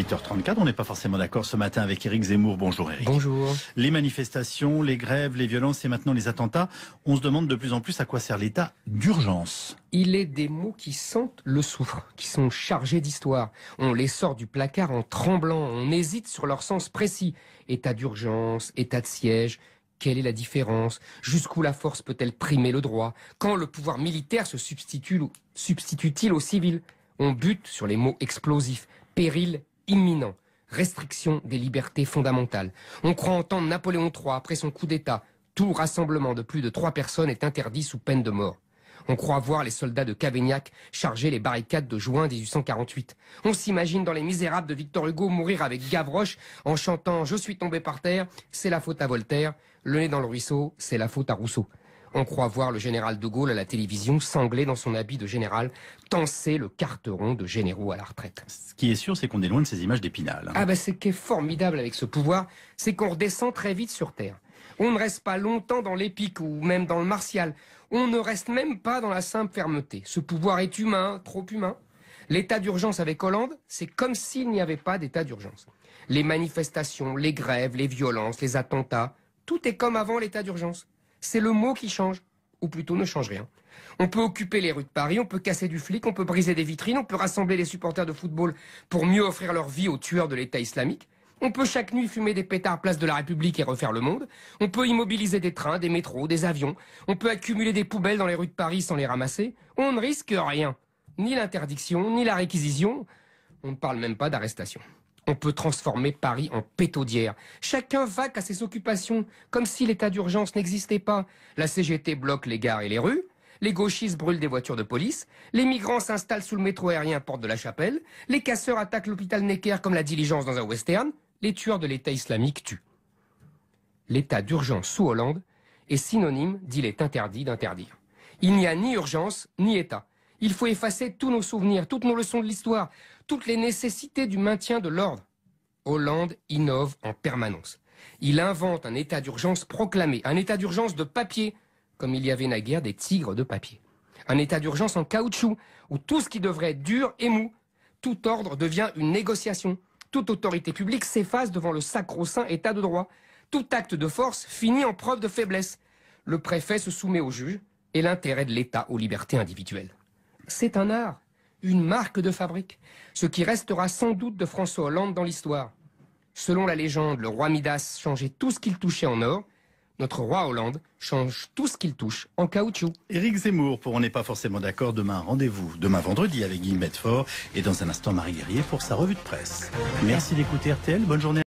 8h34, on n'est pas forcément d'accord ce matin avec Éric Zemmour. Bonjour Éric. Bonjour. Les manifestations, les grèves, les violences et maintenant les attentats, on se demande de plus en plus à quoi sert l'état d'urgence. Il est des mots qui sentent le soufre, qui sont chargés d'histoire. On les sort du placard en tremblant, on hésite sur leur sens précis. État d'urgence, état de siège, quelle est la différence? Jusqu'où la force peut-elle primer le droit? Quand le pouvoir militaire se substitue-t-il au civil? On bute sur les mots explosifs. Péril imminent, restriction des libertés fondamentales. On croit entendre Napoléon III après son coup d'État. Tout rassemblement de plus de 3 personnes est interdit sous peine de mort. On croit voir les soldats de Cavaignac charger les barricades de juin 1848. On s'imagine dans Les Misérables de Victor Hugo mourir avec Gavroche en chantant « Je suis tombé par terre, c'est la faute à Voltaire, le nez dans le ruisseau, c'est la faute à Rousseau ». On croit voir le général de Gaulle à la télévision, sanglé dans son habit de général, tenser le carteron de généraux à la retraite. Ce qui est sûr, c'est qu'on est loin de ces images d'Épinal. Ah ben, ce qui est formidable avec ce pouvoir, c'est qu'on redescend très vite sur Terre. On ne reste pas longtemps dans l'épique ou même dans le martial. On ne reste même pas dans la simple fermeté. Ce pouvoir est humain, trop humain. L'état d'urgence avec Hollande, c'est comme s'il n'y avait pas d'état d'urgence. Les manifestations, les grèves, les violences, les attentats, tout est comme avant l'état d'urgence. C'est le mot qui change, ou plutôt ne change rien. On peut occuper les rues de Paris, on peut casser du flic, on peut briser des vitrines, on peut rassembler les supporters de football pour mieux offrir leur vie aux tueurs de l'État islamique. On peut chaque nuit fumer des pétards place de la République et refaire le monde. On peut immobiliser des trains, des métros, des avions. On peut accumuler des poubelles dans les rues de Paris sans les ramasser. On ne risque rien. Ni l'interdiction, ni la réquisition. On ne parle même pas d'arrestation. On peut transformer Paris en pétaudière. Chacun vaque à ses occupations, comme si l'état d'urgence n'existait pas. La CGT bloque les gares et les rues. Les gauchistes brûlent des voitures de police. Les migrants s'installent sous le métro aérien Porte de la Chapelle. Les casseurs attaquent l'hôpital Necker comme la diligence dans un western. Les tueurs de l'État islamique tuent. L'état d'urgence sous Hollande est synonyme d'il est interdit d'interdire. Il n'y a ni urgence, ni État. Il faut effacer tous nos souvenirs, toutes nos leçons de l'histoire, toutes les nécessités du maintien de l'ordre. Hollande innove en permanence. Il invente un état d'urgence proclamé, un état d'urgence de papier, comme il y avait naguère des tigres de papier. Un état d'urgence en caoutchouc, où tout ce qui devrait être dur est mou. Tout ordre devient une négociation. Toute autorité publique s'efface devant le sacro-saint état de droit. Tout acte de force finit en preuve de faiblesse. Le préfet se soumet au juge et l'intérêt de l'État aux libertés individuelles. C'est un art, une marque de fabrique, ce qui restera sans doute de François Hollande dans l'histoire. Selon la légende, le roi Midas changeait tout ce qu'il touchait en or. Notre roi Hollande change tout ce qu'il touche en caoutchouc. Éric Zemmour, pour On n'est pas forcément d'accord, demain rendez-vous, demain vendredi avec Guy Medfort et dans un instant Marie Guerrier pour sa revue de presse. Merci d'écouter RTL, bonne journée.